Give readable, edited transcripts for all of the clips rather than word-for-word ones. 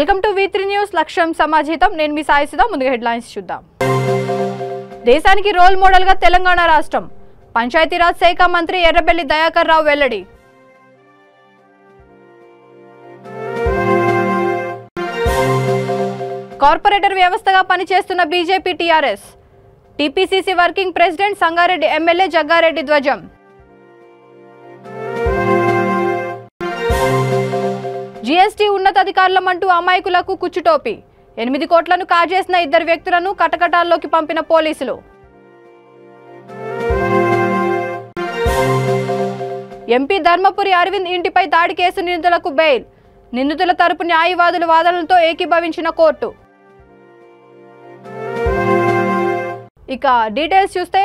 Welcome to V3 news లక్ష్యం సమాజితం నేను మీ సాయి సుధా ముందుగా హెడ్లైన్స్ చూద్దాం దేశానికి రోల్ మోడల్ గా తెలంగాణ రాష్ట్రం పంచాయతీరాజ్ శాఖ మంత్రి ఎర్రబెల్లి దయాకర్ రావు వెల్లడి కార్పొరేటర్ వ్యవస్థగా పనిచేస్తున్న BJP TRS TPCC working president Sangareddy MLA Jaggareddy ధ్వజం జీఎస్టీ ఉన్నతాధికారులమంటూ అమాయకులకు కుచ్చుటోపి 8 కోట్లను కాజేసిన 2 వ్యక్తులను కటకటాల్లోకి పంపిన పోలీసులు ఎంపీ ధర్మపురి అరవింద్ ఇంటిపై దాడి కేసు నిందితులకు బెయిల్ నిందితుల తరపు న్యాయవాదుల వాదనలతో ఏకీభవించిన కోర్టు ఇక డీటెయిల్స్ చూస్తే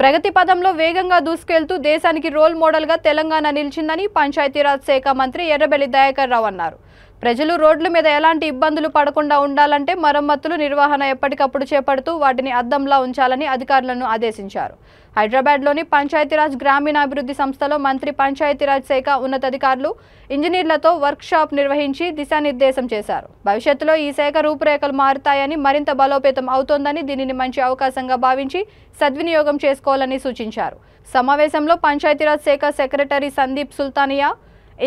ప్రగతి పదంలో వేగంగా దూసుకెళ్తూ దేశానికి రోల్ మోడల్ గా తెలంగాణ నిలిచిందని పంచాయతీరాజ్ శాఖ మంత్రి ఎర్రబెల్లి దయాకర్ రావు అన్నారు. ప్రజలు రోడ్ల మీద ఎలాంటి ఇబ్బందులు పడకుండా ఉండాలంటే మరమ్మతులు నిర్వహణ ఎప్పటికప్పుడు చేపడుతూ వాటిని అద్దంలా ఉంచాలని అధికారులను ఆదేశించారు. హైదరాబాద్లోని పంచాయతీరాజ్ గ్రామీణాభివృద్ధి సంస్థలో మంత్రి పంచాయతీరాజ్ శాఖ ఉన్నతాధికారులు ఇంజనీర్లతో వర్క్ షాప్ నిర్వహించి దిశానిర్దేశం చేశారు. భవిష్యత్తులో ఈ శాఖ రూపురేఖలు మారుతాయని మరింత బలోపేతం అవుతోందని దీనిని మంచి అవకాశంగా భావించి సద్వినియోగం చేసుకోవాలని సూచించారు. సమావేశంలో పంచాయతీరాజ్ శాఖ secretary Sandeep Sultania,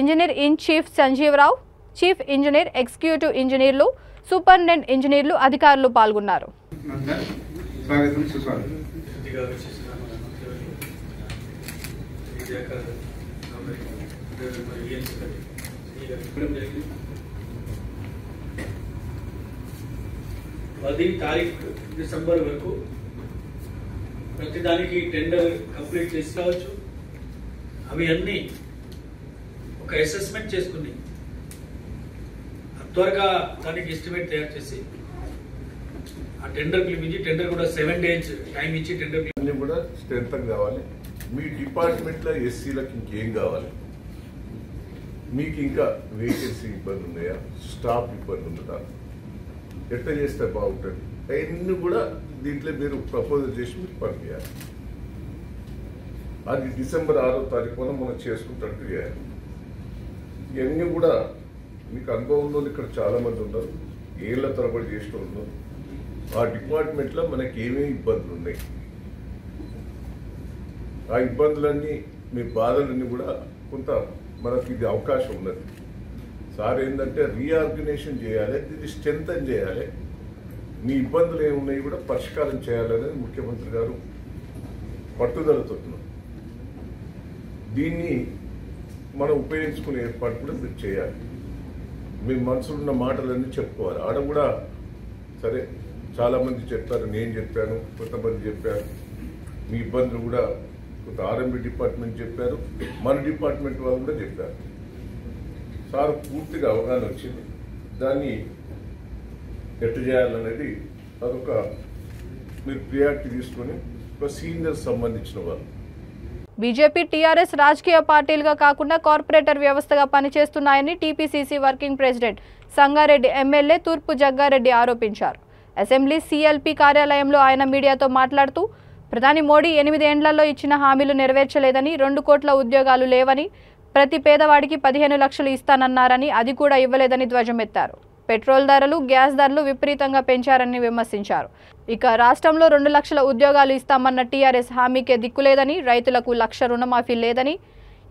engineer in chief Sanjeeva Rao, chief engineer, executive ఇంజనీర్లు, సూపరింటెండెంట్ ఇంజనీర్లు, అధికారులు పాల్గొన్నారు. డిసెంబర్ వరకు ప్రతిదానికి టెండర్ కంప్లీట్ చేసుకోవచ్చు. అవి అన్నీ ఒక అసెస్మెంట్ చేసుకుని త్వరగా దానికి ఎస్టిమేట్ తయారు చేసి ఆ టెండర్ పిలిపించి టెండర్ కూడా 7 days టైం ఇచ్చి టెండర్ కూడా స్ట్రెంత్ కావాలి. మీ డిపార్ట్మెంట్ లో ఎస్సీలకు ఇంకేం కావాలి, మీకు ఇంకా వేకెన్సీ ఇబ్బంది ఉన్నాయా, స్టాఫ్ ఇబ్బంది ఉందా, ఎట్లా చేస్తే బాగుంటుంది, అవన్నీ కూడా దీంట్లో మీరు ప్రపోజల్ చేసి మీరు పంపించాలి. అది డిసెంబర్ 6వ తారీఖున మనం చేసుకుంటట్టు చేయాలి. ఇవన్నీ కూడా మీకు అనుభవంలో ఇక్కడ చాలా మంది ఉన్నారు, ఏళ్ల తరబడి చేసిన ఉన్నారు. ఆ డిపార్ట్మెంట్లో మనకి ఏమేమి ఇబ్బందులు ఉన్నాయి, ఆ ఇబ్బందులన్నీ మీ బాధలన్నీ కూడా కొంత మనకి ఇది అవకాశం ఉన్నది. సార్ ఏంటంటే రీఆర్గనైజేషన్ చేయాలి, దీన్ని స్ట్రెంథన్ చేయాలి, మీ ఇబ్బందులు ఏమున్నాయి కూడా పరిష్కారం చేయాలనేది ముఖ్యమంత్రి గారు పట్టుదలతో. దీన్ని మనం ఉపయోగించుకునే ఏర్పాటు కూడా మీరు చేయాలి. మీ మనసులో ఉన్న మాటలన్నీ చెప్పుకోవాలి. ఆడ కూడా సరే చాలామంది చెప్పారు, నేను చెప్పాను, కొంతమంది చెప్పారు, మీ ఇబ్బందులు కూడా కొంత ఆర్ఎంబీ డిపార్ట్మెంట్ చెప్పారు, మన డిపార్ట్మెంట్ వాళ్ళు కూడా చెప్పారు. సార్ పూర్తిగా అవగాహన వచ్చింది. దాన్ని ఎట్టు చేయాలనేది అదొక మీరు ప్రియారిటీ తీసుకొని ఒక సీనియర్ సంబంధించిన వాళ్ళు. బీజేపీ టీఆర్ఎస్ రాజకీయ పార్టీలుగా కాకుండా కార్పొరేటర్ వ్యవస్థగా పనిచేస్తున్నాయని TPCC working president Sangareddy MLA Turupu Jaggareddy ఆరోపించారు. అసెంబ్లీ CLP కార్యాలయంలో ఆయన మీడియాతో మాట్లాడుతూ ప్రధాని మోడీ 8 ఏళ్లలో ఇచ్చిన హామీలు నెరవేర్చలేదని, 2 కోట్ల ఉద్యోగాలు లేవని, ప్రతి పేదవాడికి 15 లక్షలు ఇస్తానన్నారని అది కూడా ఇవ్వలేదని ధ్వజమెత్తారు. పెట్రోల్ ధరలు, గ్యాస్ ధరలు విపరీతంగా పెంచారని విమర్శించారు. ఇక రాష్ట్రంలో 2 లక్షల ఉద్యోగాలు ఇస్తామన్న టీఆర్ఎస్ హామీకే దిక్కులేదని, రైతులకు 1 లక్ష రుణమాఫీ లేదని,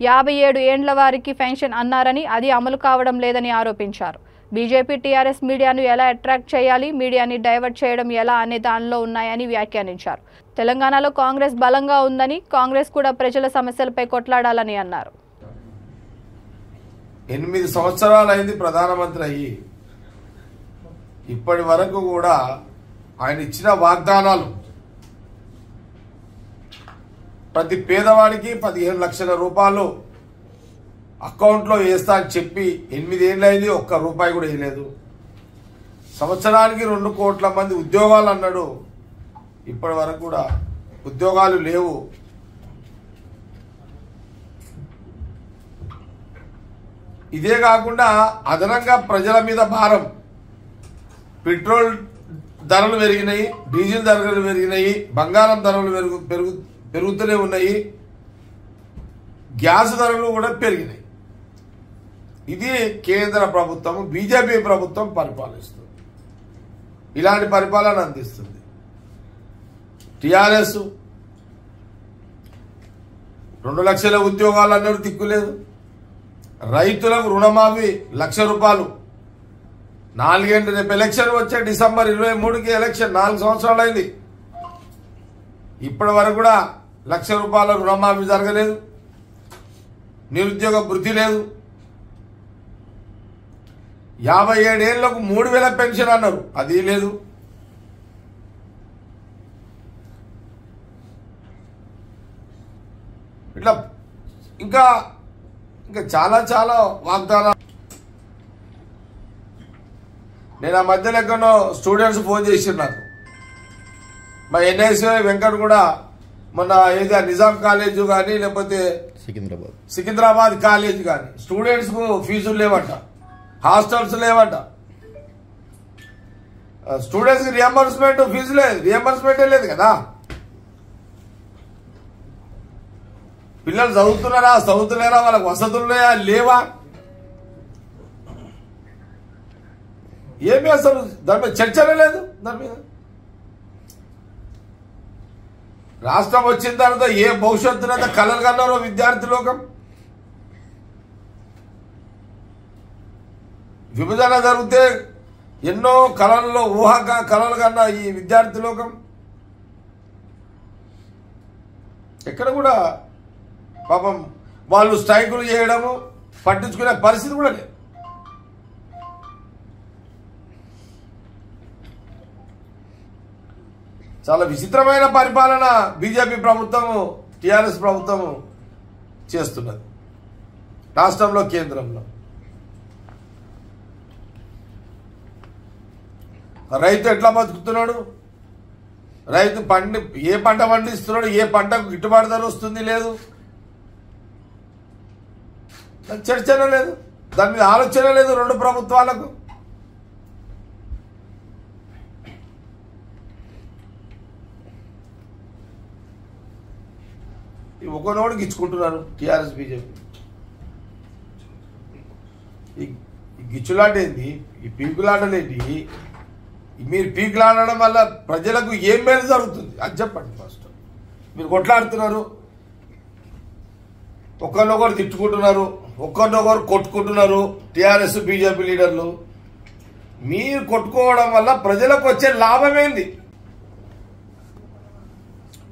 57 ఏండ్ల వారికి పెన్షన్ అన్నారని అది అమలు కావడం లేదని ఆరోపించారు. బీజేపీ టీఆర్ఎస్ మీడియాను ఎలా అట్రాక్ట్ చేయాలి, మీడియాని డైవర్ట్ చేయడం ఎలా అనే దానిలో ఉన్నాయని వ్యాఖ్యానించారు. తెలంగాణలో కాంగ్రెస్ బలంగా ఉందని, కాంగ్రెస్ కూడా ప్రజల సమస్యలపై కొట్లాడాలని అన్నారు. 8 సంవత్సరాలు అయింది ప్రధానమంత్రి అయ్యి, ఇప్పటి వరకు కూడా ఆయన ఇచ్చిన వాగ్దానాలు ప్రతి పేదవాడికి 15 లక్షల రూపాయలు అకౌంట్లో వేస్తా అని చెప్పి 8 ఏళ్ళైంది, 1 రూపాయి కూడా వేయలేదు. సంవత్సరానికి 2 కోట్ల మంది ఉద్యోగాలు అన్నాడు, ఇప్పటి వరకు కూడా ఉద్యోగాలు లేవు. ఇదే కాకుండా అదనంగా ప్రజల మీద భారం, పెట్రోల్ ధరలు పెరిగినాయి, డీజిల్ ధరలు పెరిగినాయి, బంగారం ధరలు పెరుగుతూనే ఉన్నాయి, గ్యాస్ ధరలు కూడా పెరిగినాయి. ఇది కేంద్ర ప్రభుత్వం బీజేపీ ప్రభుత్వం పరిపాలిస్తుంది, ఇలాంటి పరిపాలన అందిస్తుంది. టిఆర్ఎస్ 2 లక్షల ఉద్యోగాలు అన్నారు, దిక్కులేదు. రైతులకు రుణమాఫీ 1,00,000 రూపాయలు 4 ఏళ్ళు. రేపు ఎలక్షన్ వచ్చే డిసెంబర్ 23కి ఎలక్షన్, 4 సంవత్సరాలు అయింది. ఇప్పటి వరకు కూడా 1,00,000 రూపాయల రుణమాఫీ జరగలేదు. నిరుద్యోగ వృద్ధి లేదు. 57 ఏళ్లకు 3,000 పెన్షన్ అన్నారు, అది లేదు. ఇట్లా ఇంకా చాలా చాలా వాగ్దానాలు. నేను ఆ మధ్యలో ఎక్కడో స్టూడెంట్స్ ఫోన్ చేసిండు నాకు. మా ఎన్ఐసి వెంకట్ కూడా మొన్న ఏదో నిజాం కాలేజ్ కానీ లేకపోతే సికింద్రాబాద్ కాలేజ్ కానీ స్టూడెంట్స్ కు ఫీజులు లేవట, హాస్టల్స్ లేవట. స్టూడెంట్స్ కి రియంబర్స్మెంట్ ఫీజు లేదు, రియంబర్స్మెంటే లేదు కదా. పిల్లలు చదువుతున్నారా, చదువుతున్నారా, వాళ్ళకి వసతులున్నాయా, లేవా, ఏమీ అసలు దాని మీద చర్చనే లేదు. దాని మీద రాష్ట్రం వచ్చిన తర్వాత ఏ భవిష్యత్తునంత కలలు కన్నారో విద్యార్థి లోకం. విభజన జరిగితే ఎన్నో కళలలో ఊహగా కళలు కన్నా ఈ విద్యార్థి లోకం ఎక్కడ కూడా పాపం వాళ్ళు స్ట్రైకులు చేయడము పట్టించుకునే పరిస్థితి కూడా లేదు. చాలా విచిత్రమైన పరిపాలన బీజేపీ ప్రభుత్వము టీఆర్ఎస్ ప్రభుత్వము చేస్తున్నది రాష్ట్రంలో, కేంద్రంలో. రైతు ఎట్లా బతుకుతున్నాడు, రైతు ఏ పంట పండిస్తున్నాడు, ఏ పంటకు గిట్టుబాటు ధర వస్తుంది లేదు, చర్చనే లేదు, దాని మీద ఆలోచన లేదు 2 ప్రభుత్వాలకు. ఒకనోడికి ఇచ్చుకుంటున్నారు టీఆర్ఎస్ బీజేపీ. ఈ గిచ్చులాట ఏంది, ఈ పీకులాటలేంటి? మీరు పీకులాడడం వల్ల ప్రజలకు ఏం మేలు జరుగుతుంది అది చెప్పండి. ఫస్ట్ మీరు కొట్లాడుతున్నారు, ఒకరినొకరు తిట్టుకుంటున్నారు, ఒకరినొకరు కొట్టుకుంటున్నారు టీఆర్ఎస్ బీజేపీ లీడర్లు. మీరు కొట్టుకోవడం వల్ల ప్రజలకు వచ్చే లాభం ఏంది?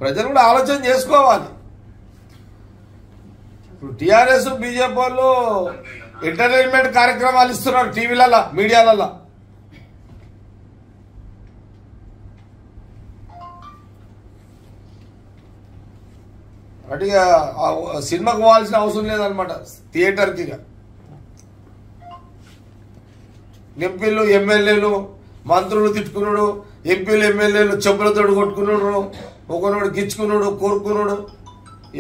ప్రజలు కూడా ఆలోచన చేసుకోవాలి. ఇప్పుడు టీఆర్ఎస్ బీజేపీ వాళ్ళు ఎంటర్టైన్మెంట్ కార్యక్రమాలు ఇస్తున్నారు టీవీలలో, మీడియాలలో. అటుగా సినిమాకు పోవాల్సిన అవసరం లేదనమాట, థియేటర్కి. ఎంపీలు ఎమ్మెల్యేలు మంత్రులు తిట్టుకున్నాడు, ఎంపీలు ఎమ్మెల్యేలు చెప్పులతో కొట్టుకున్నాడు, ఒకనోడు గిచ్చుకున్నాడు, కోరుకున్నాడు.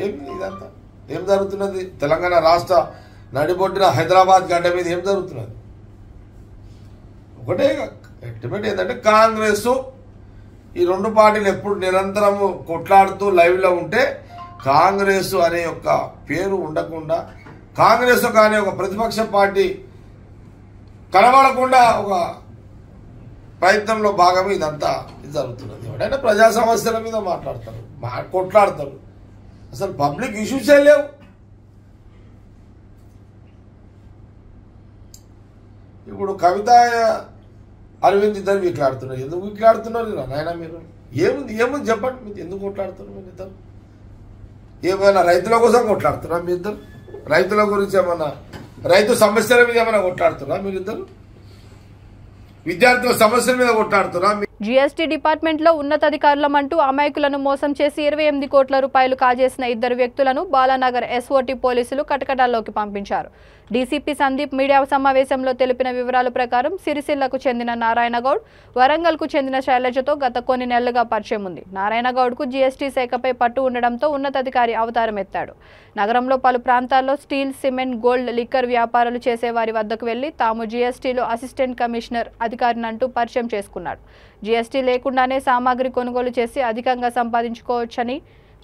ఏమి ఇదంతా ఏం జరుగుతున్నది? తెలంగాణ రాష్ట్ర నడిబొడ్డిన హైదరాబాద్ గడ్డ మీద ఏం జరుగుతున్నది? ఒకటే అల్టిమేట్ ఏంటంటే కాంగ్రెస్ ఈ 2 పార్టీలు ఎప్పుడు నిరంతరము కొట్లాడుతూ లైవ్లో ఉంటే కాంగ్రెస్ అనే ఒక పేరు ఉండకుండా, కాంగ్రెస్ అనే ఒక ప్రతిపక్ష పార్టీ కనబడకుండా ఒక ప్రయత్నంలో భాగమే ఇదంతా జరుగుతున్నది. ఎవరైనా ప్రజా సమస్యల మీద మాట్లాడతారు, కొట్లాడతారు, అసలు పబ్లిక్ ఇష్యూసే లేవు. ఇప్పుడు కవిత అరవింద్ ఇద్దరు వీట్లాడుతున్నారు. ఎందుకు వీట్లాడుతున్నారు నాయన? మీరు ఏముంది చెప్పండి, మీరు ఎందుకు కొట్లాడుతున్నారు? మీరు ఇద్దరు ఏమైనా రైతుల కోసం కొట్లాడుతున్నా? మీ ఇద్దరు రైతుల గురించి ఏమన్నా, రైతు సమస్యల మీద ఏమైనా కొట్లాడుతున్నా? మీరిద్దరు విద్యార్థుల సమస్యల మీద కొట్లాడుతున్నా? జీఎస్టీ డిపార్ట్మెంట్లో ఉన్నతాధికారులమంటూ అమాయకులను మోసం చేసి 28 కోట్ల రూపాయలు కాజేసిన 2 వ్యక్తులను బాలానగర్ ఎస్ఓటీ పోలీసులు కటకటాల్లోకి పంపించారు. డీసీపీ సందీప్ మీడియా సమావేశంలో తెలిపిన వివరాల ప్రకారం సిరిసిల్లకు చెందిన నారాయణగౌడ్, వరంగల్కు చెందిన శైలజతో గత కొన్ని నెలలుగా పరిచయం ఉంది. నారాయణగౌడ్కు జీఎస్టీ శాఖపై పట్టు ఉండడంతో ఉన్నతాధికారి అవతారం ఎత్తాడు. నగరంలో పలు ప్రాంతాల్లో స్టీల్, సిమెంట్, గోల్డ్, లిక్కర్ వ్యాపారాలు చేసేవారి వద్దకు వెళ్లి తాము జీఎస్టీలో అసిస్టెంట్ కమిషనర్ అధికారినంటూ పరిచయం చేసుకున్నాడు. జీఎస్టీ లేకుండానే సామాగ్రి కొనుగోలు చేసి అధికంగా సంపాదించుకోవచ్చని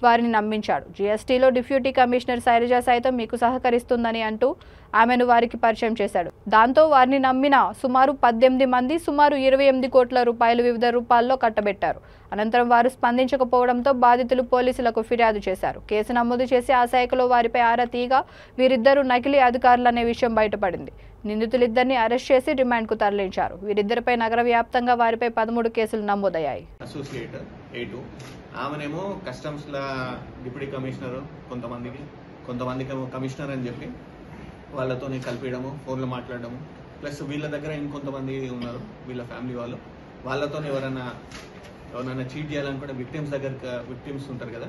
వారిని నమ్మించాడు. జీఎస్టీలో డిప్యూటీ కమిషనర్ శైలజ సైతం మీకు సహకరిస్తుందని అంటూ ఆమెను వారికి పరిచయం చేశాడు. దాంతో వారిని నమ్మిన సుమారు 18 మంది సుమారు 28 కోట్ల రూపాయలు వివిధ రూపాల్లో కట్టబెట్టారు. అనంతరం వారు స్పందించకపోవడంతో బాధితులు పోలీసులకు ఫిర్యాదు చేశారు. కేసు నమోదు చేసి ఆ శాఖలో వారిపై ఆరా తీయగా వీరిద్దరూ నకిలీ అధికారులనే విషయం బయటపడింది. నిందితులిద్దరిని అరెస్ట్ చేసి రిమాండ్కు తరలించారు. వీరిద్దరిపై నగర వ్యాప్తంగా వారిపై 13 కేసులు నమోదయ్యాయి. అసోసియేట్ A2 ఆమెనేమో కస్టమ్స్ లా డిప్యూటీ కమిషనర్, కొంతమందికి కమిషనర్ అని చెప్పి వాళ్ళతో కలిపేయడము, ఫోన్లో మాట్లాడడము, ప్లస్ వీళ్ళ దగ్గర ఇంకొంతమంది ఉన్నారు వీళ్ళ ఫ్యామిలీ వాళ్ళతో ఎవరైనా చీట్ చేయాలనుకుంటే విక్టిమ్స్ ఉంటారు కదా,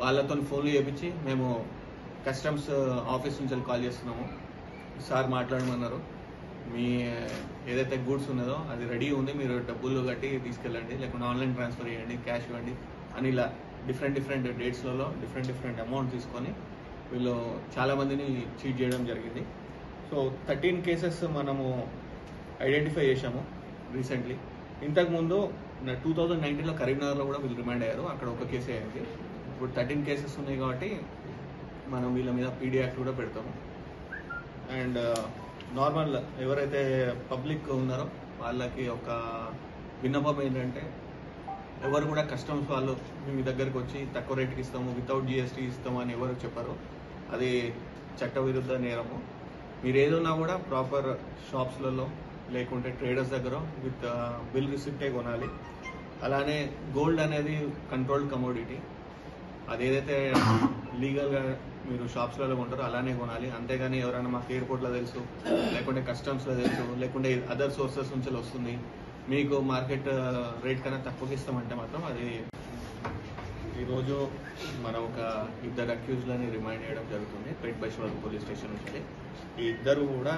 వాళ్ళతో ఫోన్లు చేయించి మేము కస్టమ్స్ ఆఫీస్ నుంచి కాల్ చేస్తున్నాము, సార్ మాట్లాడమన్నారు, మీ ఏదైతే గూడ్స్ ఉన్నదో అది రెడీ ఉంది, మీరు డబ్బులు కట్టి తీసుకెళ్ళండి, లేకుంటే ఆన్లైన్ ట్రాన్స్ఫర్ చేయండి, క్యాష్ ఇవ్వండి అని ఇలా డిఫరెంట్ డేట్స్లలో డిఫరెంట్ అమౌంట్ తీసుకొని వీళ్ళు చాలా మందిని చీట్ చేయడం జరిగింది. సో 13 కేసెస్ మనము ఐడెంటిఫై చేశాము రీసెంట్లీ. ఇంతకుముందు 2019లో కరీంనగర్లో కూడా వీళ్ళు రిమాండ్ అయ్యారు, అక్కడ ఒక కేసే అయింది. ఇప్పుడు 13 కేసెస్ ఉన్నాయి కాబట్టి మనం వీళ్ళ మీద PD యాక్ట్ కూడా పెడతాము. అండ్ నార్మల్ ఎవరైతే పబ్లిక్ ఉన్నారో వాళ్ళకి ఒక విన్నపం ఏంటంటే, ఎవరు కూడా కస్టమ్స్ వాళ్ళు మీ దగ్గరకు వచ్చి తక్కువ రేటుకి ఇస్తాము, వితౌట్ GST ఇస్తాము అని ఎవరు చెప్పారు, అది చట్టవిరుద్ధ నేరము. మీరు ఏదన్నా కూడా ప్రాపర్ షాప్స్లలో లేకుంటే ట్రేడర్స్ దగ్గర విత్ బిల్ రిసిప్టే కొనాలి. అలానే గోల్డ్ అనేది కంట్రోల్డ్ కమోడిటీ, అదేదైతే లీగల్గా మీరు షాప్స్లలో కొంటారో అలానే కొనాలి. అంతేగాని ఎవరైనా మాకు ఎయిర్పోర్ట్లో తెలుసు, లేకుంటే కస్టమ్స్లో తెలుసు, లేకుంటే అదర్ సోర్సెస్ నుంచి వస్తుంది, మీకు మార్కెట్ రేట్ కన్నా తక్కువకి ఇస్తామంటే మాత్రం అది. ఈరోజు మనం ఒక 2 అక్యూజ్లని రిమైండ్ చేయడం జరుగుతుంది పేట్ బైశ్వర్ పోలీస్ స్టేషన్ నుంచి. ఈ ఇద్దరు కూడా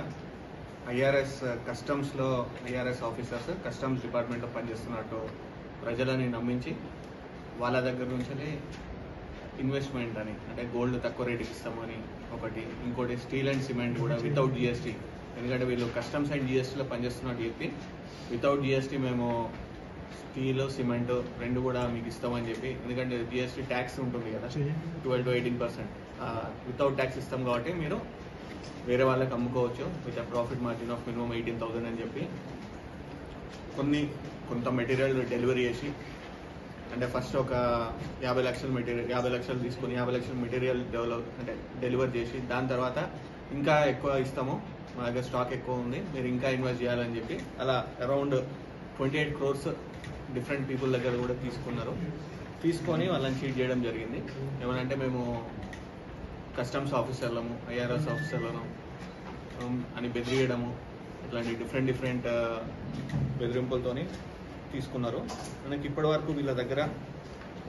IRS కస్టమ్స్లో IRS ఆఫీసర్స్, కస్టమ్స్ డిపార్ట్మెంట్లో పనిచేస్తున్నట్టు ప్రజలని నమ్మించి వాళ్ళ దగ్గర నుంచి ఇన్వెస్ట్మెంట్ అని, అంటే గోల్డ్ తక్కువ రేటుకి ఇస్తామని ఒకటి, ఇంకోటి స్టీల్ అండ్ సిమెంట్ కూడా వితౌట్ GST, ఎందుకంటే వీళ్ళు కస్టమ్స్ అండ్ GSTలో పనిచేస్తున్నట్టు చెప్పి వితౌట్ GST మేము స్టీల్ సిమెంట్ రెండు కూడా మీకు ఇస్తామని చెప్పి, ఎందుకంటే GST ట్యాక్స్ ఉంటుంది కదా 12 to 18%, వితౌట్ ట్యాక్స్ ఇస్తాం కాబట్టి మీరు వేరే వాళ్ళకి అమ్ముకోవచ్చు with profit margin of minimum 18,000 అని చెప్పి కొంత మెటీరియల్ డెలివరీ చేసి, అంటే ఫస్ట్ ఒక 50 లక్షలు తీసుకొని 50 లక్షల మెటీరియల్ డెలివర్ చేసి, దాని తర్వాత ఇంకా ఎక్కువ ఇస్తాము, మా దగ్గర స్టాక్ ఎక్కువ ఉంది, మీరు ఇంకా ఇన్వెస్ట్ చేయాలని చెప్పి అలా అరౌండ్ 28 crores డిఫరెంట్ పీపుల్ దగ్గర కూడా తీసుకొని వాళ్ళని చీట్ చేయడం జరిగింది. ఏమనంటే మేము కస్టమ్స్ ఆఫీసర్లము, IRS ఆఫీసర్లను అని బెదిరియడము, ఇట్లాంటి డిఫరెంట్ బెదిరింపులతోని తీసుకున్నారు. మనకి ఇప్పటి వరకు వీళ్ళ దగ్గర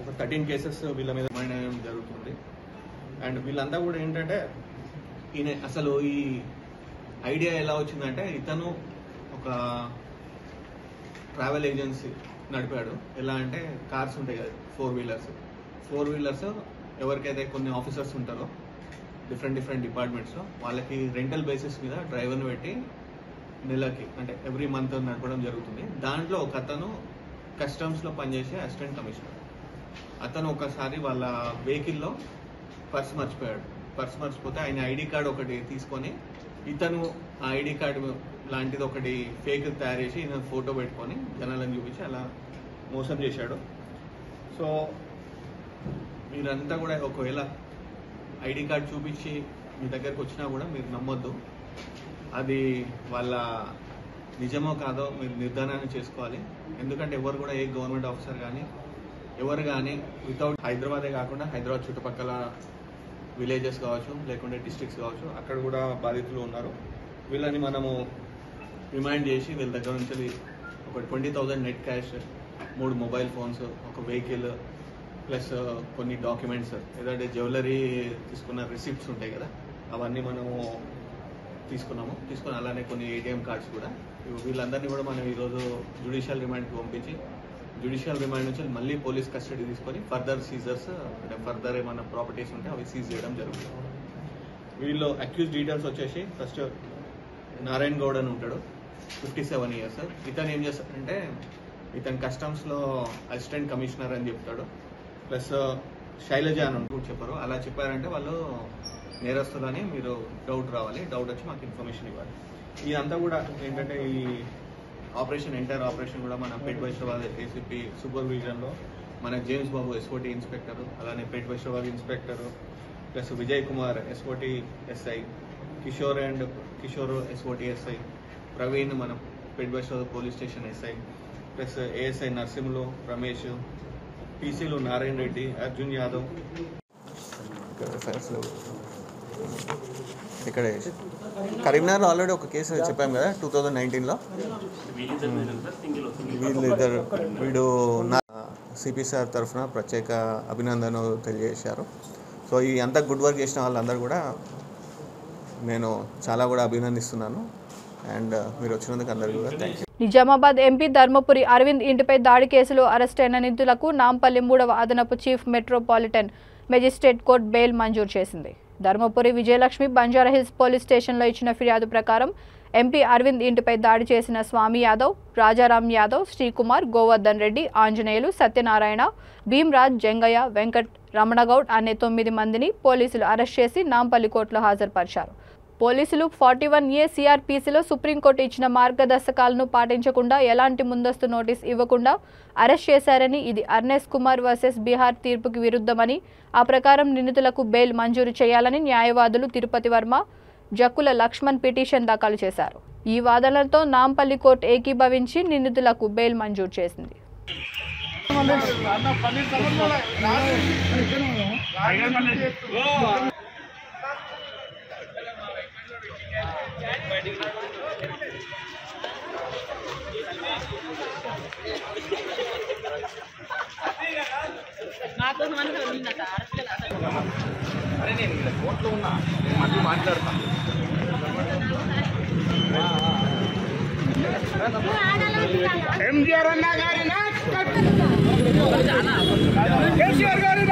ఒక 13 కేసెస్ వీళ్ళ మీద రిమైండ్ అయ్యడం జరుగుతుంది. అండ్ వీళ్ళంతా కూడా ఏంటంటే, అసలు ఈ ఐడియా ఎలా వచ్చిందంటే, ఇతను ఒక ట్రావెల్ ఏజెన్సీ నడిపాడు. ఎలా అంటే కార్స్ ఉంటాయి కదా, 4 వీలర్స్ ఎవరికైతే కొన్ని ఆఫీసర్స్ ఉంటారో డిఫరెంట్ డిపార్ట్మెంట్స్లో వాళ్ళకి రెంటల్ బేసిస్ మీద డ్రైవర్ని పెట్టి నెలకి, అంటే ఎవ్రీ మంత్ నడపడం జరుగుతుంది. దాంట్లో ఒక అతను కస్టమ్స్లో పనిచేసే అసిస్టెంట్ కమిషనర్, అతను ఒకసారి వాళ్ళ వెహికల్లో పర్స్ మర్చిపోతే ఆయన ID కార్డు ఒకటి తీసుకొని, ఇతను ఆ ID కార్డు లాంటిది ఒకటి ఫేక్ తయారు చేసి ఈయన ఫోటో పెట్టుకొని జనాలను చూపించి అలా మోసం చేశాడు. సో మీరంతా కూడా ఒకవేళ ID కార్డు చూపించి మీ దగ్గరకు వచ్చినా కూడా మీరు నమ్మొద్దు, అది వాళ్ళ నిజమో కాదో మీరు నిర్ధారణ చేసుకోవాలి. ఎందుకంటే ఎవరు కూడా ఏ గవర్నమెంట్ ఆఫీసర్ కానీ ఎవరు కానీ వితౌట్ హైదరాబాదే కాకుండా హైదరాబాద్ చుట్టుపక్కల విలేజెస్ కావచ్చు, లేకుంటే డిస్ట్రిక్ట్స్ కావచ్చు, అక్కడ కూడా బాధితులు ఉన్నారు. వీళ్ళని మనము రిమైండ్ చేసి వీళ్ళ దగ్గర నుంచి ఒక 20,000 నెట్ క్యాష్, 3 మొబైల్ ఫోన్స్, ఒక వెహికల్, ప్లస్ కొన్ని డాక్యుమెంట్స్, ఏదంటే జ్యువెలరీ తీసుకున్న రిసిప్ట్స్ ఉంటాయి కదా, అవన్నీ మనము తీసుకుని అలానే కొన్ని ATM కార్డ్స్ కూడా, వీళ్ళందరినీ కూడా మనం ఈరోజు జ్యుడిషియల్ రిమాండ్కి పంపించి, జ్యుడిషియల్ రిమాండ్ నుంచి మళ్ళీ పోలీస్ కస్టడీ తీసుకొని ఫర్దర్ సీజర్స్, అంటే ఫర్దర్ ఏమైనా ప్రాపర్టీస్ ఉంటే అవి సీజ్ చేయడం జరుగుతుంది. వీళ్ళు అక్యూజ్ డీటెయిల్స్ వచ్చేసి ఫస్ట్ నారాయణ గౌడ్ అని ఉంటాడు, 57 years. ఇతను ఏం చేస్తాడంటే, ఇతను కస్టమ్స్లో అసిస్టెంట్ కమిషనర్ అని చెప్తాడు. ప్లస్ శైలజ అని కూడా చెప్పారు. అలా చెప్పారంటే వాళ్ళు నేరస్తులని మీరు డౌట్ రావాలి, డౌట్ వచ్చి మాకు ఇన్ఫర్మేషన్ ఇవ్వాలి. ఇదంతా కూడా ఏంటంటే ఈ ఎంటైర్ ఆపరేషన్ కూడా మన పెట్ వైష్ణవాద్ ఏసీపీ సూపర్విజన్లో మన జేమ్స్ బాబు ఎస్ఓటీ ఇన్స్పెక్టర్, అలానే పెట్ వైష్ణవాద్ inspector plus Vijay Kumar SOT SI, Kishore SOT SI, Praveen మన పెట్ వైష్ణవాద్ police station SI, plus ASI Narsimhulu Ramesh, పీసీలు నారాయణ రెడ్డి, అర్జున్ యాదవ్. ఇక్కడ కరీంనగర్లో ఆల్రెడీ ఒక కేసు చెప్పాము కదా 2019లో. వీళ్ళిద్దరు వీడు నా సిపి సార్ తరఫున ప్రత్యేక అభినందనలు తెలియజేశారు. సో ఈ అంతా గుడ్ వర్క్ చేసిన వాళ్ళందరూ కూడా నేను చాలా కూడా అభినందిస్తున్నాను. అండ్ మీరు వచ్చినందుకు అందరికీ కూడా thank you. Nizamabad MP Dharmapuri Arvind ఇంటిపై దాడి కేసులో అరెస్ట్ అయిన నిందితులకు నాంపల్లి 3వ అదనపు chief metropolitan magistrate court bail మంజూరు చేసింది. ధర్మపురి విజయలక్ష్మి బంజారాహిల్స్ పోలీస్ స్టేషన్లో ఇచ్చిన ఫిర్యాదు ప్రకారం ఎంపీ అరవింద్ ఇంటిపై దాడి చేసిన స్వామి యాదవ్, రాజారాం యాదవ్, శ్రీకుమార్, గోవర్ధన్ రెడ్డి, ఆంజనేయులు, సత్యనారాయణ, భీమ్రాజ్, జంగయ్య, వెంకట్, రమణగౌడ్ అనే 9 మందిని పోలీసులు అరెస్ట్ చేసి నాంపల్లి కోర్టులో హాజరుపరిచారు. పోలీసులు 41A CRPCలో సుప్రీంకోర్టు ఇచ్చిన మార్గదర్శకాలను పాటించకుండా ఎలాంటి ముందస్తు నోటీస్ ఇవ్వకుండా అరెస్ట్ చేశారని, ఇది అర్నేస్ కుమార్ వర్సెస్ బీహార్ తీర్పుకి విరుద్ధమని, ఆ ప్రకారం నిందితులకు బెయిల్ మంజూరు చేయాలని న్యాయవాదులు తిరుపతి వర్మ, జక్కుల లక్ష్మణ్ పిటిషన్ దాఖలు చేశారు. ఈ వాదనలతో నాంపల్లి కోర్టు ఏకీభవించి నిందితులకు బెయిల్ మంజూరు చేసింది. అరే నేను ఇలా కోర్టులో ఉన్నా, నేను మళ్ళీ మాట్లాడతాను. ఎంజిఆర్ అన్న గారి కేసీఆర్ గారి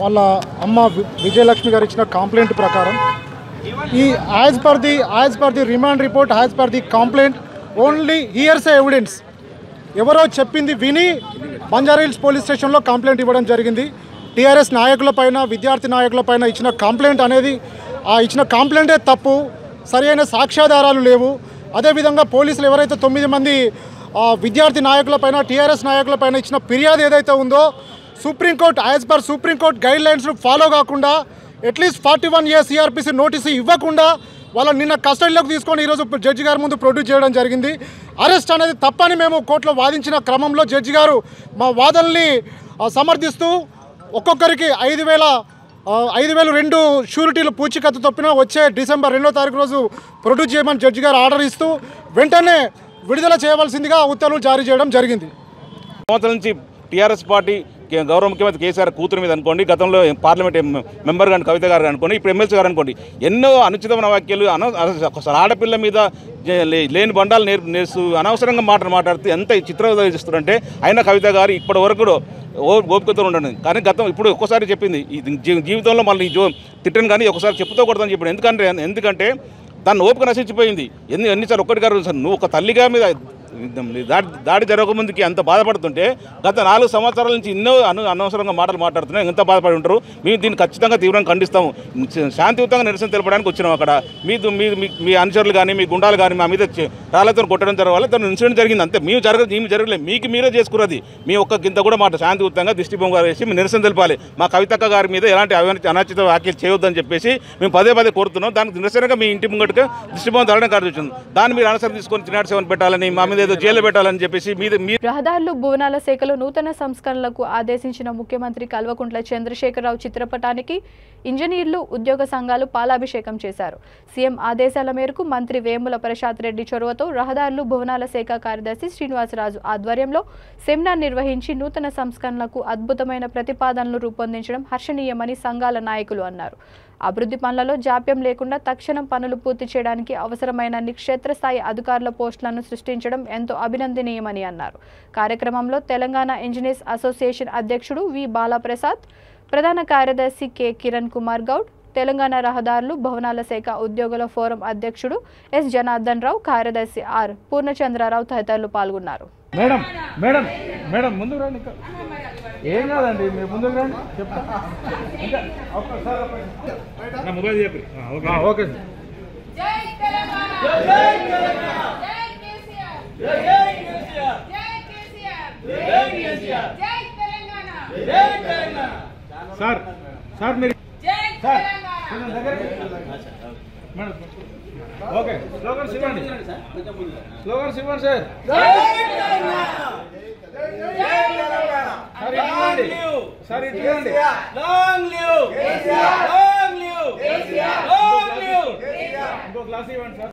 వాళ్ళ అమ్మ విజయలక్ష్మి గారు ఇచ్చిన కంప్లైంట్ ప్రకారం ఈ as per the remand report, as per the complaint only hearsay evidence ఎవరో చెప్పింది విని బంజారాహిల్స్ పోలీస్ స్టేషన్లో కంప్లైంట్ ఇవ్వడం జరిగింది. టీఆర్ఎస్ నాయకులపైన, విద్యార్థి నాయకులపైన ఇచ్చిన కంప్లైంట్ అనేది ఇచ్చిన కంప్లైంటే తప్పు, సరైన సాక్ష్యాధారాలు లేవు. అదేవిధంగా పోలీసులు ఎవరైతే 9 మంది విద్యార్థి నాయకులపైన, టీఆర్ఎస్ నాయకులపైన ఇచ్చిన ఫిర్యాదు ఏదైతే ఉందో సుప్రీంకోర్టు యాజ్ పర్ సుప్రీంకోర్టు గైడ్ లైన్స్ను ఫాలో కాకుండా అట్లీస్ట్ 41A CRPC నోటీసు ఇవ్వకుండా వాళ్ళని నిన్న కస్టడీలోకి తీసుకొని ఈరోజు జడ్జి గారి ముందు ప్రొడ్యూస్ చేయడం జరిగింది. అరెస్ట్ అనేది తప్పని మేము కోర్టులో వాదించిన క్రమంలో జడ్జి గారు మా వాదనల్ని సమర్థిస్తూ ఒక్కొక్కరికి 5,002 షూరిటీలు పూచీకత్తు తప్పిన వచ్చే డిసెంబర్ 2వ తారీఖు రోజు ప్రొడ్యూస్ చేయమని జడ్జి గారు ఆర్డర్ ఇస్తూ వెంటనే విడుదల చేయవలసిందిగా ఉత్తర్వులు జారీ చేయడం జరిగింది. సంవత్సరం నుంచి టీఆర్ఎస్ పార్టీ గౌరవ ముఖ్యమంత్రి కేసీఆర్ కూతురు మీద అనుకోండి, గతంలో పార్లమెంట్ మెంబర్ గారు కవిత గారు అనుకోండి, ఇప్పుడు ఎమ్మెల్సీ గారు అనుకోండి, ఎన్నో అనుచితమైన వ్యాఖ్యలు అసలు ఆడపిల్ల మీద లేని బండాలు నేర్స్తూ అనవసరంగా మాట్లాడుతూ ఎంత చిత్రవద చేస్తున్నారంటే అయినా కవిత గారు ఇప్పటి వరకు ఓపికతో ఉండండి. కానీ ఇప్పుడు ఒక్కసారి చెప్పింది ఈ జీవితంలో మళ్ళీ తిట్టను కానీ ఒకసారి చెప్పుతో కొడతాను చెప్పాడు. ఎందుకంటే దాన్ని ఓపిక నశించిపోయింది. ఎన్నిసార్లు ఒక్కటి గారు నువ్వు ఒక తల్లిగా మీద దాడి జరగకముందుకి అంత బాధపడుతుంటే గత 4 సంవత్సరాల నుంచి ఎన్నో అనవసరంగా మాట్లాడుతున్నాయి. ఎంత బాధపడి ఉంటారు. మేము దీన్ని ఖచ్చితంగా తీవ్రంగా ఖండిస్తాము. శాంతియుతంగా నిరసన తెలపడానికి వచ్చినాం. అక్కడ మీ అనుచరులు కానీ మీ గుండాలు కానీ మా మీద రాళ్లతో కొట్టడం జరగాలి. తను ఇన్సిడెంట్ జరిగింది అంతే. మేము జరగలేదు, మీకు మీరే చేసుకున్నది. మీ ఒక్క గింత కూడా మాట శాంతియుతంగా దిష్టిబొమ్మ వేసి నిరసన తెలపాలి. మా కవితక్క గారి మీద ఎలాంటి అనాచిత వ్యాఖ్యలు చేయొద్దని చెప్పేసి మేము పదే కోరుతున్నాం. దానికి నిరసనగా మీ ఇంటి ముంగట్టుగా దిష్టిబొమ్మ తరడం కార్యక్రమం దాన్ని మీరు అనసరం తీసుకొని 307 పెట్టాలని, మా మీద జైలు పెట్టాలని చెప్పేసి రహదారులు భవనాల శాఖలో నూతన సంస్కరణలకు ఆదేశించిన ముఖ్యమంత్రి కల్వకుంట్ల చంద్రశేఖరరావు చిత్రపటానికి ఇంజనీర్లు, ఉద్యోగ సంఘాలు పాలాభిషేకం చేశారు. సీఎం ఆదేశాల మేరకు మంత్రి వేముల ప్రశాంత్ రెడ్డి చొరవతో రహదారులు భవనాల శాఖ కార్యదర్శి శ్రీనివాసరాజు ఆధ్వర్యంలో సెమినార్ నిర్వహించి నూతన సంస్కరణలకు అద్భుతమైన ప్రతిపాదనలు రూపొందించడం హర్షణీయమని సంఘాల నాయకులు అన్నారు. అభివృద్ధి పనులలో జాప్యం లేకుండా తక్షణం పనులు పూర్తి చేయడానికి అవసరమైన క్షేత్రస్థాయి అధికారుల పోస్టులను సృష్టించడం ఎంతో అభినందనీయమని అన్నారు. కార్యక్రమంలో తెలంగాణ ఇంజనీర్స్ అసోసియేషన్ అధ్యక్షుడు వి బాలప్రసాద్, ప్రధాన కార్యదర్శి కె కిరణ్ కుమార్ గౌడ్, తెలంగాణ రహదారులు భవనాల శాఖ ఉద్యోగుల ఫోరం అధ్యక్షుడు ఎస్ జనార్దన్ రావు, కార్యదర్శి ఆర్ పూర్ణచంద్రరావు తదితరులు పాల్గొన్నారు. మేడం మేడం మేడం ముందుకు రండి. ఏం కాదండి, మీరు ముందుకు రండి. చెప్తా మొబైల్ చెప్పి ఓకే సార్. సార్ సార్ మీరు ఓకే స్లోగన్స్ ఇవ్వండి. స్లోగన్స్ ఇవ్వండి సార్. సార్ ఇవ్వండి. ఇంకో క్లాస్ ఇవ్వండి సార్.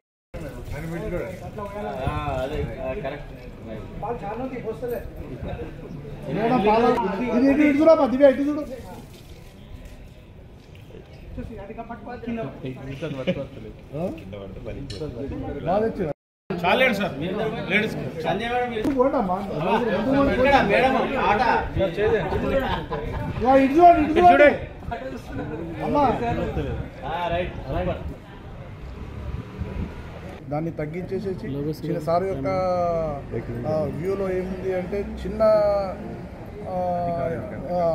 చాలేండి సార్. లేడీస్ దాన్ని తగ్గించేసేసి చిన్న సార్ యొక్క వ్యూలో ఏముంది అంటే చిన్న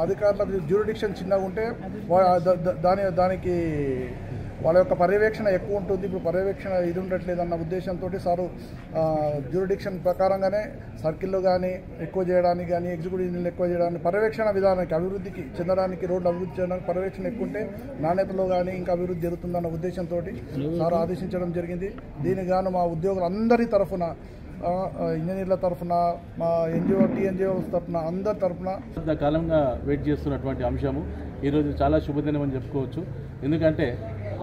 అధికారుల జ్యూరిడిక్షన్ చిన్నగా ఉంటే దానికి వాళ్ళ యొక్క పర్యవేక్షణ ఎక్కువ ఉంటుంది. ఇప్పుడు పర్యవేక్షణ ఇది ఉండట్లేదు అన్న ఉద్దేశంతో సారు జ్యూరిడిక్షన్ ప్రకారంగానే సర్కిల్లో కానీ ఎక్కువ చేయడానికి కానీ ఎగ్జిక్యూటివ్ ఎక్కువ చేయడానికి పర్యవేక్షణ విధానానికి అభివృద్ధికి చెందడానికి రోడ్లు అభివృద్ధి చేయడానికి పర్యవేక్షణ ఎక్కువ ఉంటే నాణ్యతలో కానీ ఇంకా అభివృద్ధి జరుగుతుందన్న ఉద్దేశంతో సార్ ఆదేశించడం జరిగింది. దీనికి గాను మా ఉద్యోగులందరి తరఫున, ఇంజనీర్ల తరఫున, మా టీఎన్జిఓ తరఫున, అందరి తరఫున కాలంగా వెయిట్ చేస్తున్నటువంటి అంశము ఈరోజు చాలా శుభదినం అని చెప్పుకోవచ్చు. ఎందుకంటే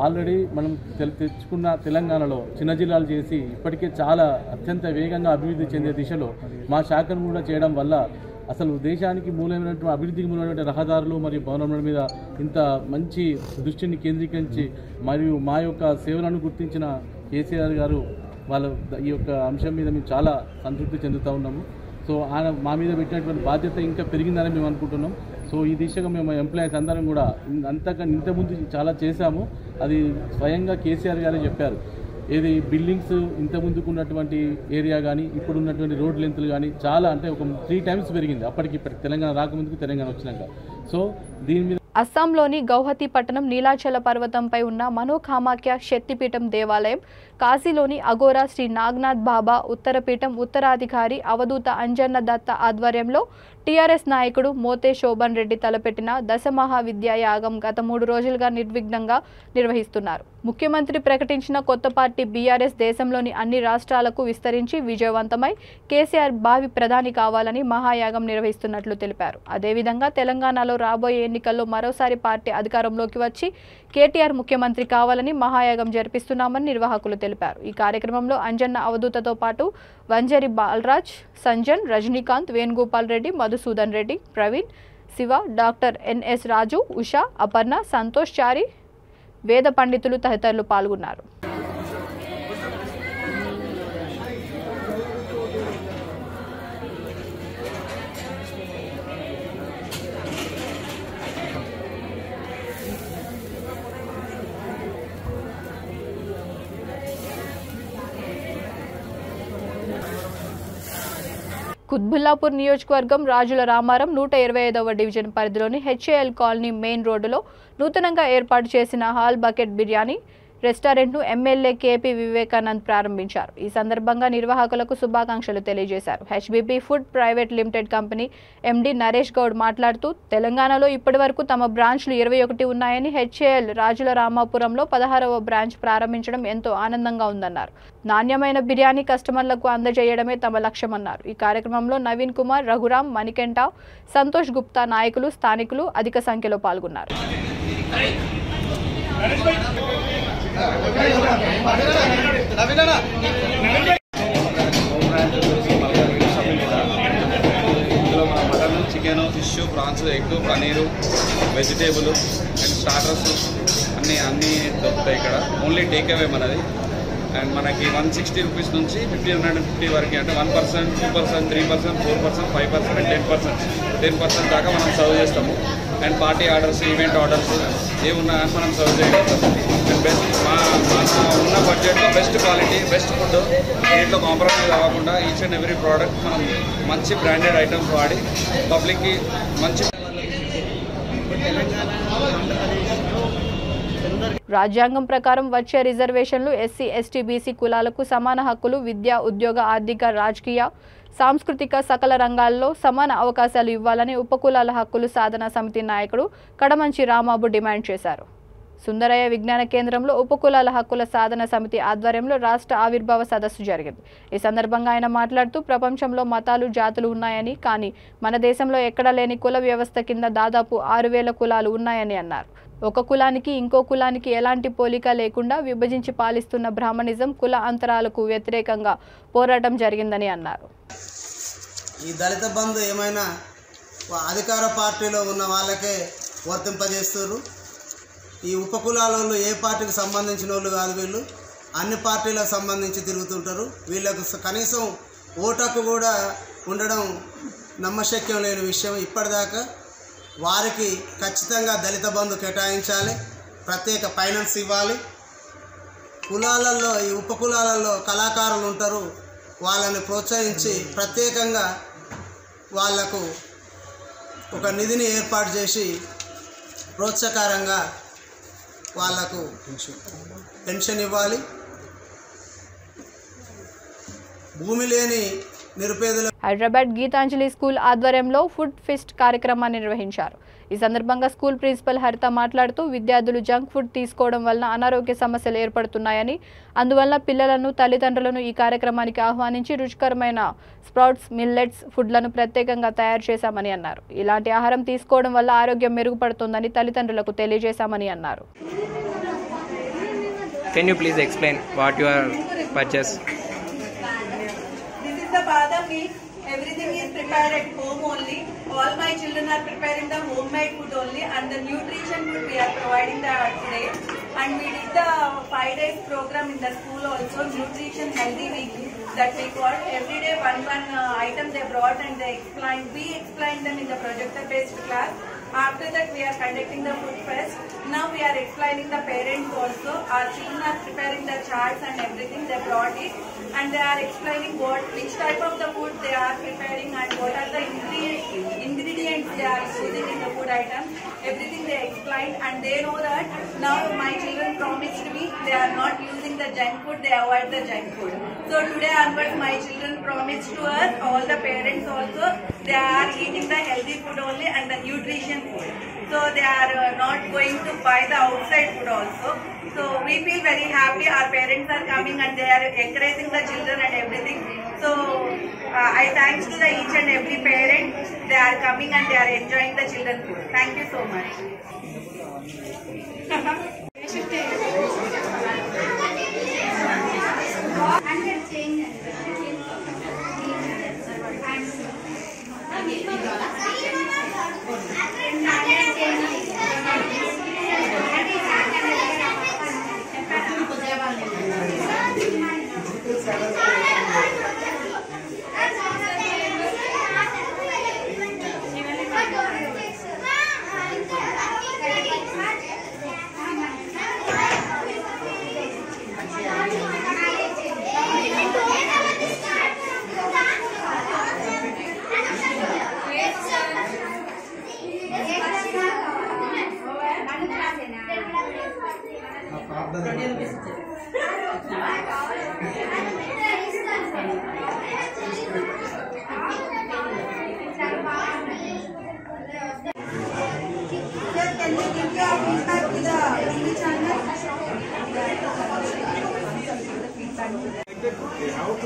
ఆల్రెడీ మనం తెచ్చుకున్న తెలంగాణలో చిన్న జిల్లాలు చేసి ఇప్పటికే చాలా అత్యంత వేగంగా అభివృద్ధి చెందే దిశలో మా శాఖను కూడా చేయడం వల్ల అసలు దేశానికి మూలమైనటువంటి అభివృద్ధికి మూలమైనటువంటి రహదారులు మరియు భవనముల మీద ఇంత మంచి దృష్టిని కేంద్రీకరించి మరియు మా యొక్క సేవలను గుర్తించిన కేసీఆర్ గారు వాళ్ళ ఈ యొక్క అంశం మీద మేము చాలా సంతృప్తి చెందుతూ ఉన్నాము. సో ఆయన మా మీద పెట్టినటువంటి బాధ్యత ఇంకా పెరిగిందని మేము అనుకుంటున్నాం. సో ఈ దిశగా మేము ఎంప్లాయీస్ అందరం కూడా ఇంతకుముందు చాలా చేశాము. అది స్వయంగా కేసీఆర్ గారే చెప్పారు. ఏది బిల్డింగ్స్ ఇంత ముందుకు ఉన్నటువంటి ఏరియా కానీ ఇప్పుడు ఉన్నటువంటి రోడ్ లెంత్లు కానీ చాలా అంటే ఒక 3 times పెరిగింది అప్పటికి తెలంగాణ రాకముందుకు తెలంగాణ వచ్చినాక. సో దీని మీద అస్సాంలోని గౌహతి పట్టణం నీలాచల పర్వతంపై ఉన్న మనోకామాఖ్య శక్తిపీఠం దేవాలయం, కాశీలోని అఘోరా శ్రీ నాగనాథ్ బాబా ఉత్తరపీఠం ఉత్తరాధికారి అవధూత అంజన్న దత్త ఆధ్వర్యంలో టీఆర్ఎస్ నాయకుడు మోతే శోభన్ రెడ్డి తలపెట్టిన దశమహావిద్యాయాగం గత 3 రోజులుగా నిర్విఘ్నంగా నిర్వహిస్తున్నారు. ముఖ్యమంత్రి ప్రకటించిన కొత్త పార్టీ బీఆర్ఎస్ దేశంలోని అన్ని రాష్ట్రాలకు విస్తరించి విజయవంతమై కేసీఆర్ భావి ప్రధాని కావాలని మహాయాగం నిర్వహిస్తున్నట్లు తెలిపారు. అదేవిధంగా తెలంగాణలో రాబోయే ఎన్నికల్లో మరోసారి పార్టీ అధికారంలోకి వచ్చి కేటీఆర్ ముఖ్యమంత్రి కావాలని మహాయాగం జరిపిస్తున్నామని నిర్వాహకులు తెలిపారు. ఈ కార్యక్రమంలో అంజన్న అవధూతతో పాటు వంజరి బాలరాజ్, సంజన్, రజనీకాంత్, వేణుగోపాల్ రెడ్డి, మధుసూదన్ రెడ్డి, ప్రవీణ్, శివ, డాక్టర్ ఎన్ఎస్ రాజు, ఉషా, అపర్ణ, సంతోష్ చారి, వేద పండితులు తదితరులు పాల్గొన్నారు. కుత్బుల్లాపూర్ నియోజకవర్గం రాజుల రామారం 125వ డివిజన్ పరిధిలోని హెచ్ఏఎల్ కాలనీ మెయిన్ రోడ్డులో నూతనంగా ఏర్పాటు చేసిన హాల్ బకెట్ బిర్యానీ రెస్టారెంట్ను ఎమ్మెల్యే కేపీ వివేకానంద్ ప్రారంభించారు. ఈ సందర్భంగా నిర్వాహకులకు శుభాకాంక్షలు తెలియజేశారు. HBP food private limited company MD Naresh Goud మాట్లాడుతూ తెలంగాణలో ఇప్పటివరకు తమ బ్రాంచ్లు 21 ఉన్నాయని, హెచ్ఏఎల్ రాజుల రామాపురంలో 16వ బ్రాంచ్ ప్రారంభించడం ఎంతో ఆనందంగా ఉందన్నారు. నాణ్యమైన బిర్యానీ కస్టమర్లకు అందజేయడమే తమ లక్ష్యమన్నారు. ఈ కార్యక్రమంలో నవీన్ కుమార్, రఘురాం, మణికంఠ, సంతోష్ గుప్తా నాయకులు, స్థానికులు అధిక సంఖ్యలో పాల్గొన్నారు. Mutton, chicken, fish, prawns, egg, paneer, vegetable and starters అన్నీ దొరుకుతాయి ఇక్కడ. ఓన్లీ టేక్ అవే మనది. అండ్ మనకి 160 రూపీస్ నుంచి 1550 వరకు, అంటే 1%, 2%, 3%, 4%, 5% అండ్ 10% దాకా మనం సర్వ్ చేస్తాము. And party orders, event orders ఏమున్నా మనం సర్వ్ చేయగలుగుతాం. అండ్ బెస్ట్ మన ఉన్న బడ్జెట్లో బెస్ట్ క్వాలిటీ, బెస్ట్ ఫుడ్, దీంట్లో కాంప్రమైజ్ అవ్వకుండా ఈచ్ అండ్ ఎవ్రీ ప్రోడక్ట్ మనం మంచి బ్రాండెడ్ ఐటమ్స్ వాడి పబ్లిక్కి మంచి. రాజ్యాంగం ప్రకారం వచ్చే రిజర్వేషన్లు ఎస్సీ, ఎస్టీ, బీసీ కులాలకు సమాన హక్కులు, విద్య, ఉద్యోగ, ఆర్థిక, రాజకీయ, సాంస్కృతిక సకల రంగాల్లో సమాన అవకాశాలు ఇవ్వాలని ఉపకులాల హక్కులు సాధన సమితి నాయకుడు కడమంచి రాంబాబు డిమాండ్ చేశారు. సుందరయ్య విజ్ఞాన కేంద్రంలో ఉపకులాల హక్కుల సాధన సమితి ఆధ్వర్యంలో రాష్ట్ర ఆవిర్భావ సదస్సు జరిగింది. ఈ సందర్భంగా ఆయన మాట్లాడుతూ ప్రపంచంలో మతాలు, జాతులు ఉన్నాయని, కానీ మన దేశంలో ఎక్కడా లేని కుల వ్యవస్థ కింద దాదాపు 6000 కులాలు ఉన్నాయని అన్నారు. ఒక కులానికి ఇంకో కులానికి ఎలాంటి పోలిక లేకుండా విభజించి పాలిస్తున్న బ్రాహ్మణిజం కుల అంతరాలకు వ్యతిరేకంగా పోరాటం జరిగిందని అన్నారు. ఈ దళిత బంధు ఏమైనా అధికార పార్టీలో ఉన్న వాళ్ళకే వర్తింపజేస్తారు. ఈ ఉపకులాలలో ఏ పార్టీకి సంబంధించిన వాళ్ళు కాదు, వీళ్ళు అన్ని పార్టీలకు సంబంధించి తిరుగుతుంటారు. వీళ్ళకు కనీసం ఓటకు కూడా ఉండడం నమ్మశక్యం లేని విషయం. ఇప్పటిదాకా వారికి ఖచ్చితంగా దళిత బంధు కేటాయించాలి, ప్రత్యేక ఫైనాన్స్ ఇవ్వాలి. కులాలలో, ఈ ఉపకులాలలో కళాకారులు ఉంటారు, వాళ్ళని ప్రోత్సహించి ప్రత్యేకంగా వాళ్లకు ఒక నిధిని ఏర్పాటు చేసి ప్రోత్సాహకరంగా వాళ్లకు పెన్షన్ ఇవ్వాలి. భూమి లేని నిరుపేదలు. హైదరాబాద్ గీతాంజలి స్కూల్ ఆధ్వర్యంలో ఫుడ్ ఫెస్ట్ కార్యక్రమాన్ని నిర్వహించారు. ఈ సందర్భంగా స్కూల్ ప్రిన్సిపల్ హరిత మాట్లాడుతూ విద్యార్థులు జంక్ ఫుడ్ తీసుకోవడం వలన అనారోగ్య సమస్యలు ఏర్పడుతున్నాయని, అందువల్ల పిల్లలను, తల్లిదండ్రులను ఈ కార్యక్రమానికి ఆహ్వానించి రుచికరమైన స్ప్రౌట్స్, మిల్లెట్స్ ఫుడ్లను ప్రత్యేకంగా తయారు చేశామని అన్నారు. ఇలాంటి ఆహారం తీసుకోవడం వల్ల ఆరోగ్యం మెరుగుపడుతుందని తల్లిదండ్రులకు తెలియజేశామని అన్నారు. Can you please explain what you are purchased? This is the badam meat. Everything is prepared at home only. All my children are preparing the homemade food only, and the nutrition food we are providing today. And we did the 5 days program in the school also, nutrition healthy week that we got. Every day one item they brought and they explained. We explained them in the projector based class. After that we are conducting the food fest. Now we are explaining the parents also. Our children are preparing the charts and everything. They brought it and they are explaining which type of the food they are preparing and what are the ingredients they are using in the food item. Everything they explained, and they know that now my children promised me they are not using the junk food, they avoid the junk food. So today onwards my children promised to us, all the parents also, they are eating the healthy food only and the nutrition food. So they are not going to buy the outside food also. So we feel very happy. Our parents are coming and they are encouraging the children and everything. So I thanks to the each and every parent. They are coming and they are enjoying the children food. Thank you so much.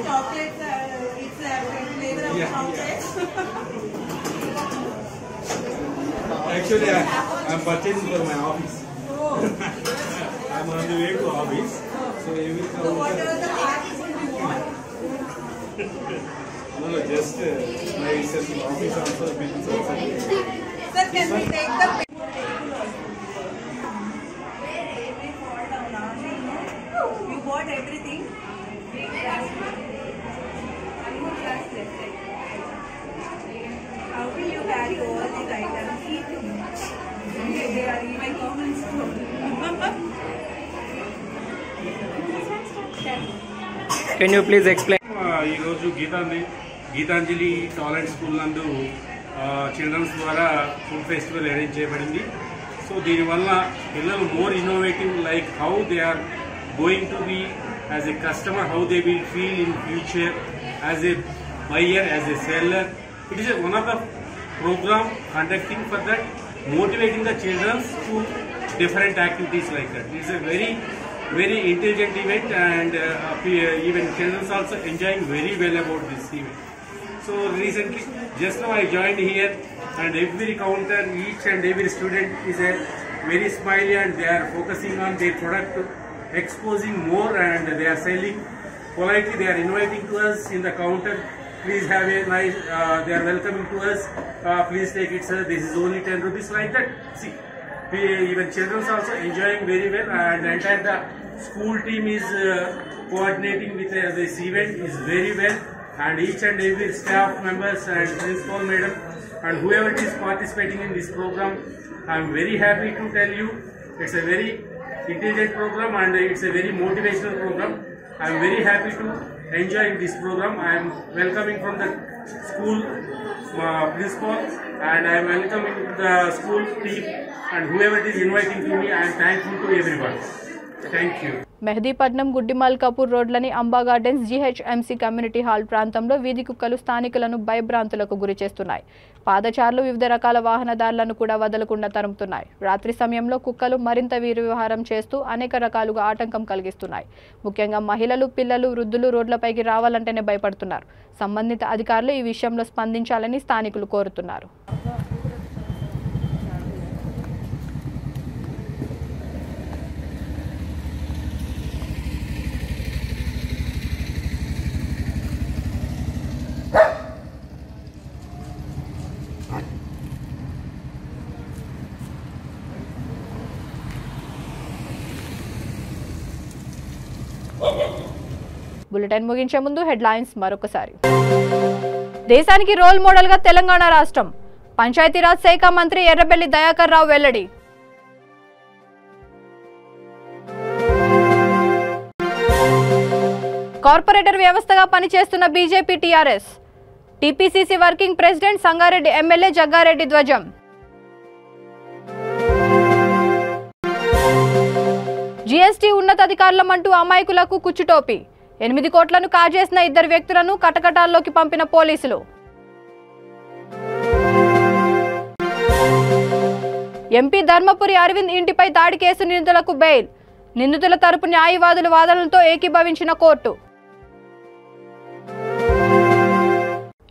Chocolate, it's a flavor of chocolate. Actually, I'm purchasing for my office. I'm on the way to office. So what are the parts you want? No, just my office also, business also. Sir, can we take the everything. How will you carry all these items? They are in my comments. Can you please explain? ఈరోజు Gitanjali talent school నందు children's ద్వారా food festival arrange చేయబడింది. So దీనివల్ల పిల్లలు more innovative, like how they are going to be as a customer, how they will feel in future as a buyer, as a seller. It is one of the program conducting for that, motivating the children to different activities like that. It is a very intelligent event, and even children also enjoying very well about this event. So recently, just now I joined here, and every counter, each and every student is a very smiley, and they are focusing on their product, exposing more, and they are selling politely. They are inviting to us in the counter. Please have a nice, they are welcoming to us. Please take it, sir. This is only 10 rupees, like that. See, even children are also enjoying very well, and the entire school team is coordinating with this event is very well, and each and every staff members and principal madam and whoever is participating in this program, I am very happy to tell you it's a very intelligent program, and it's a very motivational program. I am very happy to enjoy this program. I am welcoming from the school principal, and I am welcoming the school team and whoever is inviting to me. I am thankful to everyone. Thank you. Mehdipatnam Gudimalkapur రోడ్లని Amba gardens GHMC community hall ప్రాంతంలో వీధి కుక్కలు స్థానికులను భయభ్రాంతులకు గురి చేస్తున్నాయి. పాదచారులు వివిధ రకాల వాహనదారులను కూడా వదలకుండా తరుముతున్నాయి. రాత్రి సమయంలో కుక్కలు మరింత వీర్యవిహారం చేస్తూ అనేక రకాలుగా ఆటంకం కలిగిస్తున్నాయి. ముఖ్యంగా మహిళలు, పిల్లలు, వృద్ధులు రోడ్లపైకి రావాలంటేనే భయపడుతున్నారు. సంబంధిత అధికారులు ఈ విషయంలో స్పందించాలని స్థానికులు కోరుతున్నారు. బులెటిన్ ముగించే ముందు హెడ్లైన్స్ మరొకసారి. దేశానికి రోల్ మోడల్ గా తెలంగాణ రాష్ట్రం, పంచాయతీరాజ్ శాఖ మంత్రి ఎర్రబెల్లి దయాకర్ రావు వెల్లడి. కార్పొరేటర్ వ్యవస్థగా పనిచేస్తున్న BJP TRS, TPCC working president Sangareddy MLA Jaggareddy ధ్వజం. జీఎస్టీ ఉన్నతాధికారులమంటూ అమాయకులకు కుచ్చుటోపి, 8 కోట్లను కాజేసిన 2 వ్యక్తులను కటకటాల్లోకి పంపిన పోలీసులు. ఎంపీ ధర్మపురి అరవింద్ ఇంటిపై దాడి కేసు నిందితులకు బెయిల్, నిందితుల తరపు న్యాయవాదుల వాదనలతో ఏకీభవించిన కోర్టు.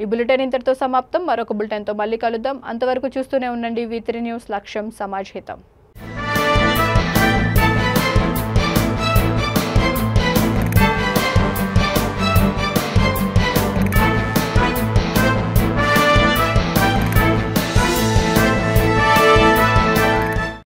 ఈ బులెటిన్ ఇంతటితో సమాప్తం. మరొక బులెటిన్తో మళ్ళీ కలుద్దాం. అంతవరకు చూస్తూనే ఉండండి V3 న్యూస్, లక్ష్యం సమాజ్ హితం.